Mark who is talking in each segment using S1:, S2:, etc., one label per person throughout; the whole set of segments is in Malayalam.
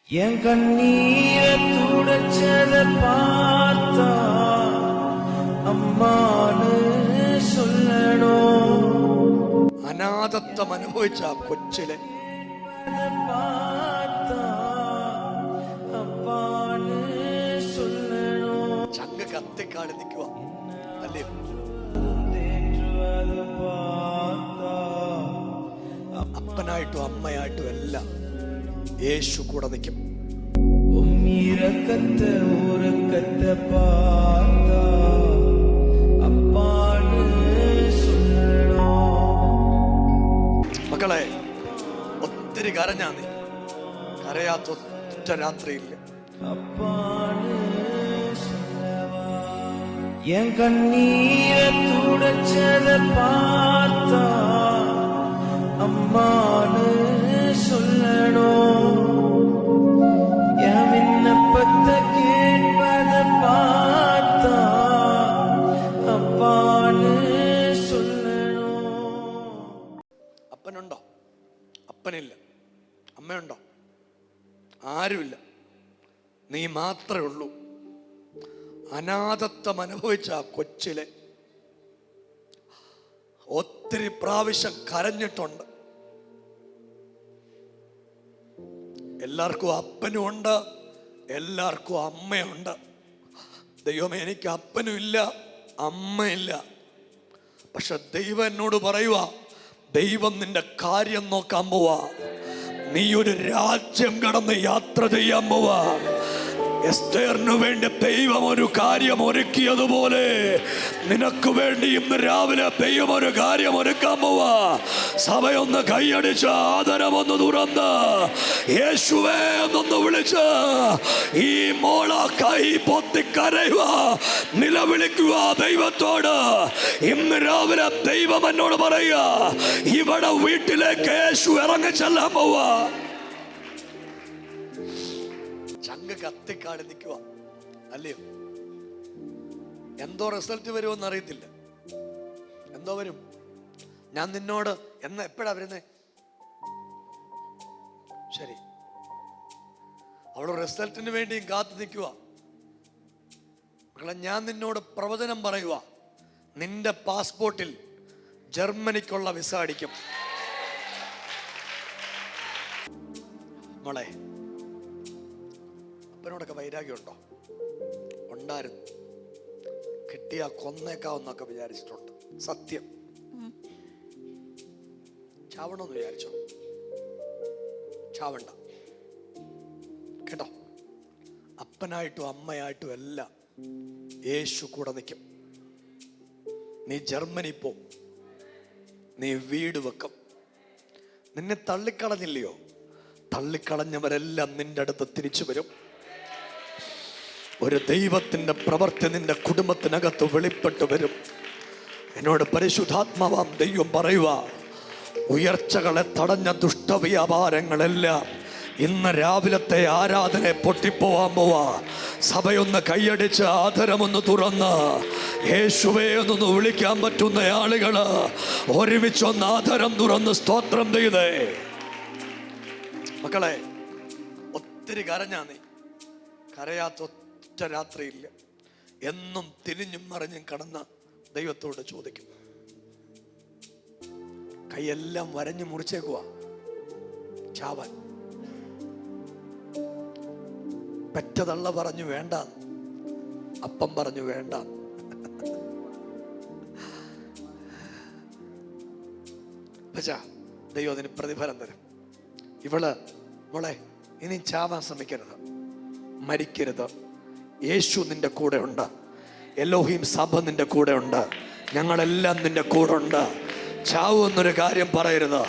S1: என் கண்ணீரை துடைச்சத பார்த்தா അമ്മാന് சொல்லണോ.
S2: അനാഥത്വം അനുഭവിച്ച ആ കൊച്ചിലെ ചങ്ങ് കത്തിക്കാട് നിൽക്കുക അല്ലേ? അപ്പനായിട്ടും അമ്മയായിട്ടും എല്ലാം യേശു കൂടെ നിൽക്കും.
S1: ഉമ്മിരക്കത്തെ ഊരക്കത്തെ പാത്താ അപ്പാന് சொல்லണോ.
S2: മക്കളെ, ഒത്തിരി കരഞ്ഞാ നീ, കരയാത്ത ഒറ്റ രാത്രിയില്ല.
S1: അപ്പാന് சொல்லவா. എൻ കണ്ണീരെ തുடைச்சத பார்த்தா അമ്മാന് சொல்லണോ. என் விண்ணப்பத்தை கேட்பத பார்த்தா അപ്പാന് சொல்லണോ.
S2: അപ്പനുണ്ടോ? അപ്പനില്ല. അമ്മയുണ്ടോ? ആരുമില്ല. നീ മാത്രമേ ഉള്ളൂ. അനാഥത്വം അനുഭവിച്ച ആ കൊച്ചിലെ ഒത്തിരി പ്രാവശ്യം കരഞ്ഞിട്ടുണ്ട്. എല്ലാവർക്കും അപ്പനും ഉണ്ട്, എല്ലാവർക്കും അമ്മയുണ്ട്. ദൈവമേ, എനിക്ക് അപ്പനും ഇല്ല, അമ്മയില്ല. പക്ഷെ ദൈവം എന്നോട് പറയുക, ദൈവം നിന്റെ കാര്യം നോക്കാൻ പോവാ. നീ ഒരു രാജ്യം കടന്ന് യാത്ര ചെയ്യാൻ പോവാ. എസ്തേറിനു വേണ്ടി ദൈവം ഒരു കാര്യം ഒരുക്കിയതുപോലെ നിനക്ക് വേണ്ടി ഇന്ന് രാവിലെ ദൈവം ഒരു കാര്യം ഒരുക്കാൻ പോവാ. സഭയൊന്ന് കൈയടിച്ച് ആദരവൊന്ന് തുറന്ന് യേശുവേ എന്നൊന്ന് വിളിച്ച് ഈ മോള കൈ പൊത്തിക്കരയുക, നിലവിളിക്കുക ദൈവത്തോട്. ഇന്ന് രാവിലെ ദൈവം എന്നോട് പറയുക, ഇവിടെ വീട്ടിലേക്ക് യേശു ഇറങ്ങി ചെല്ലാൻ പോവാ. ചങ്ങ് കത്തിക്കാട് നിൽക്കുക അല്ലയോ? എന്തോ റിസൾട്ട് വരുമെന്ന് അറിയത്തില്ല. എന്തോ വരും. ഞാൻ നിന്നോട് എപ്പോഴാ വരുന്നേ? ശരി, അവള് റിസൾട്ടിന് വേണ്ടിയും കാത്തു നിൽക്കുക. മക്കളെ, ഞാൻ നിന്നോട് പ്രവചനം പറയുക, നിന്റെ പാസ്പോർട്ടിൽ ജർമ്മനിക്കുള്ള വിസ അടിക്കും. മോളെ, അപ്പനോടൊക്കെ വൈരാഗ്യമുണ്ടോ? ഉണ്ടായിരുന്നു. കിട്ടിയാ കൊന്നേക്കാവെന്നൊക്കെ വിചാരിച്ചിട്ടുണ്ട്. സത്യം. ചാവണമെന്ന് വിചാരിച്ചോ? ചാവണ്ട കേട്ടോ. അപ്പനായിട്ടും അമ്മയായിട്ടും എല്ലാം യേശു കൂടെ നിൽക്കും. നീ ജർമ്മനി പോ, നീ വീട് വെക്കും. നിന്നെ തള്ളിക്കളഞ്ഞില്ലയോ? തള്ളിക്കളഞ്ഞവരെല്ലാം നിന്റെ അടുത്ത് തിരിച്ചു വരും. ഒരു ദൈവത്തിന്റെ പ്രവൃത്തി നിന്റെ കുടുംബത്തിനകത്ത് വെളിപ്പെട്ടു വരും. എന്നോട് പരിശുദ്ധാത്മാവാം ദൈവം പറയുക, ഉയർച്ചകളെ തടഞ്ഞ ദുഷ്ടവ്യാപാരങ്ങളെല്ലാം ഇന്ന് രാവിലത്തെ ആരാധന പൊട്ടിപ്പോവാൻ പോവാ. സഭയൊന്ന് കൈയടിച്ച് ആദരമൊന്ന് തുറന്ന് യേശുവേ എന്നൊന്ന് വിളിക്കാൻ പറ്റുന്ന ആളുകള് ഒരുമിച്ചൊന്ന് ആദരം തുറന്ന് സ്തോത്രം ചെയ്തേ. മക്കളെ, ഒത്തിരി കരഞ്ഞാ നീ, കരയാത്ത ഒറ്റ രാത്രിയില്ല. എന്നും തിരിഞ്ഞും മറിഞ്ഞും കടന്ന ദൈവത്തോട് ചോദിക്കും. കൈയെല്ലാം വരഞ്ഞു മുറിച്ചേക്കുവാ ചാവാൻ. പെറ്റതള്ള പറഞ്ഞു വേണ്ട, അപ്പം പറഞ്ഞു വേണ്ട. പക്ഷേ ദൈവം അതിന് പ്രതിഫലം തരും. ഇവള് മോളെ, ഇനി ചാവാൻ ശ്രമിക്കരുത്, മരിക്കരുത്. യേശു നിന്റെ കൂടെ ഉണ്ട്. എലോഹീം സഭ നിന്റെ കൂടെ ഉണ്ട്. ഞങ്ങളെല്ലാം നിന്റെ കൂടെ ഉണ്ട്. ചാവു എന്നൊരു കാര്യം പറയരുത്.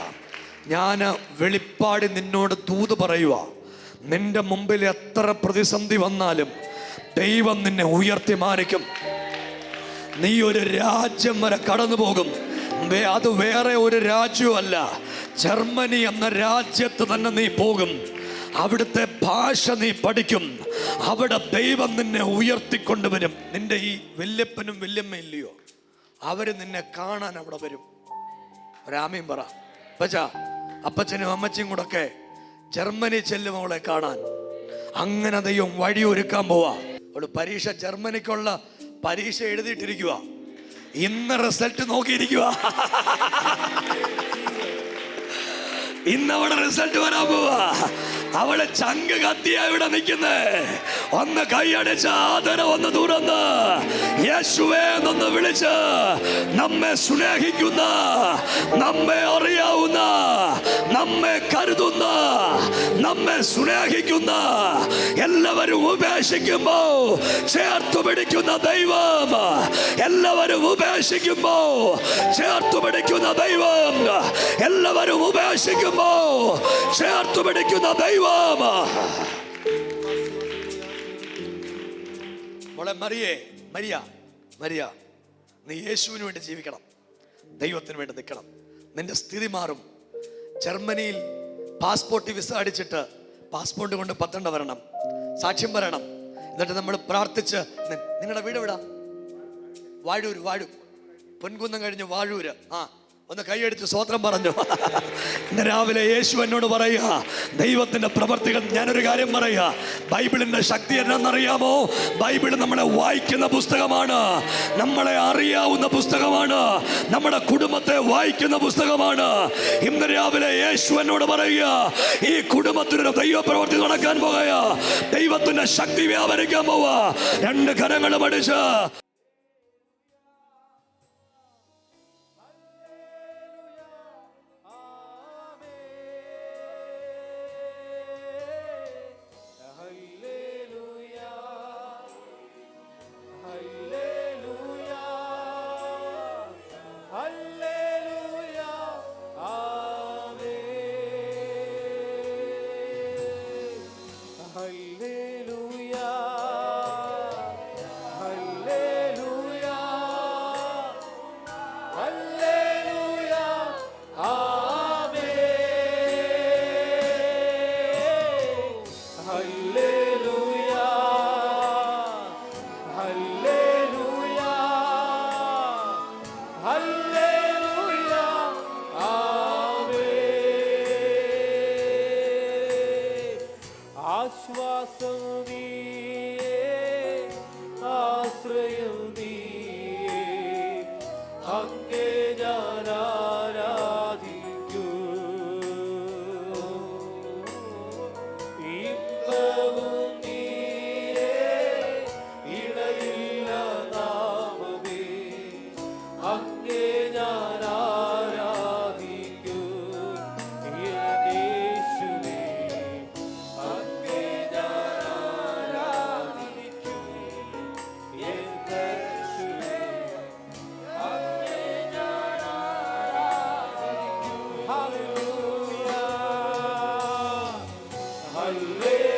S2: ഞാൻ വെളിപ്പാടി നിന്നോട് തൂത് പറയുക, നിന്റെ മുമ്പിൽ എത്ര പ്രതിസന്ധി വന്നാലും ദൈവം നിന്നെ ഉയർത്തി മാനിക്കും. നീ ഒരു രാജ്യം വരെ കടന്നു പോകും. അത് വേറെ ഒരു രാജ്യമല്ല, ജർമ്മനി എന്ന രാജ്യത്ത് തന്നെ നീ പോകും. അവിടുത്തെ ഭാഷ നീ പഠിക്കും. അവിടെ ദൈവം നിന്നെ ഉയർത്തിക്കൊണ്ടുവരും. നിന്റെ ഈ വല്യപ്പനും വല്യമ്മ ഇല്ലയോ, അവര് നിന്നെ കാണാൻ അവിടെ വരും. ഒരാമയും പറ. അപ്പച്ചനും അമ്മച്ചിയും കൂടെ ഒക്കെ ജർമ്മനി ചെല്ലും അവളെ കാണാൻ. അങ്ങനെ ദൈവം വഴി ഒരുക്കാൻ പോവാ. അവള് പരീക്ഷ, ജർമ്മനിക്കുള്ള പരീക്ഷ എഴുതിയിട്ടിരിക്കുക. ഇന്ന് റിസൾട്ട് നോക്കിയിരിക്കുക. ഇന്ന് അവിടെ റിസൾട്ട് വരാൻ പോവാ. അവളെ ചങ്ക് കത്തിയാ ഇവിടെ നിൽക്കുന്നേ. ഒന്ന് കൈയടിച്ച് ആദരം ഒന്ന് തുറന്ന് യേശുവേ എന്നൊന്ന് വിളിച്ച് നമ്മെ സ്നേഹിക്കുന്ന, നമ്മെ അറിയാവുന്ന, നമ്മെ കരുതുന്ന, നമ്മെ സ്നേഹിക്കുന്ന, എല്ലാവരും ഉപേക്ഷിക്കുമ്പോ ചേർത്തു പിടിക്കുന്ന ദൈവം, എല്ലാവരും ഉപേക്ഷിക്കുമ്പോ ചേർത്തു പിടിക്കുന്ന ദൈവം, എല്ലാവരും ഉപേക്ഷിക്കുമ്പോ ചേർത്തു പിടിക്കുന്ന ദൈവം. മോളെ മരിയ, നീ യേശുവിന് വേണ്ടി ജീവിക്കണം, ദൈവത്തിന് വേണ്ടി നിൽക്കണം. നിന്റെ സ്ഥിതി മാറും. ജർമ്മനിയിൽ പാസ്പോർട്ട് വിസ അടിച്ചിട്ട് പാസ്പോർട്ട് കൊണ്ട് പത്തണ്ട വരണം, സാക്ഷ്യം പറയണം. എന്നിട്ട് നമ്മൾ പ്രാർത്ഥിച്ച്, നിങ്ങളുടെ വീട് എവിടാ? വാഴൂർ. പൊൻകുന്നം കഴിഞ്ഞ് വാഴൂര്. ഒന്ന് കൈയടിച്ച് സ്വോത്രം പറഞ്ഞു. ഇന്ന് രാവിലെ യേശു എന്നോട് പറയുക, ദൈവത്തിന്റെ പ്രവർത്തികൾ. ഞാനൊരു കാര്യം പറയുക, ബൈബിളിന്റെ ശക്തി എന്നാണെന്നറിയാമോ? ബൈബിൾ നമ്മളെ വായിക്കുന്ന പുസ്തകമാണ്, നമ്മളെ അറിയാവുന്ന പുസ്തകമാണ്, നമ്മുടെ കുടുംബത്തെ വായിക്കുന്ന പുസ്തകമാണ്. ഇന്ന് രാവിലെ യേശു എന്നോട് പറയുക, ഈ കുടുംബത്തിനൊരു ദൈവ പ്രവർത്തി നടക്കാൻ പോകുക, ദൈവത്തിന്റെ ശക്തി വ്യാപരിക്കാൻ പോവുക. രണ്ട് കരങ്ങളും അടിച്ച്
S1: ആശ്വാസം നീയേ, ആശ്രയം നീയേ, അങ്ങേ ഞാൻ ആരാധിക്കൂ. ഇമ്പവും നീയേ, ഇടയില്ല നാമമേ, അങ്ങേ ഞാൻ ആരാധിക്കൂ. യേശുവേ, അങ്ങേ ഞാൻ ആരാധിക്കൂ. യേശുവേ, അങ്ങേ ഞാൻ ആരാധിക്കൂ. Hallelujah, hallelujah.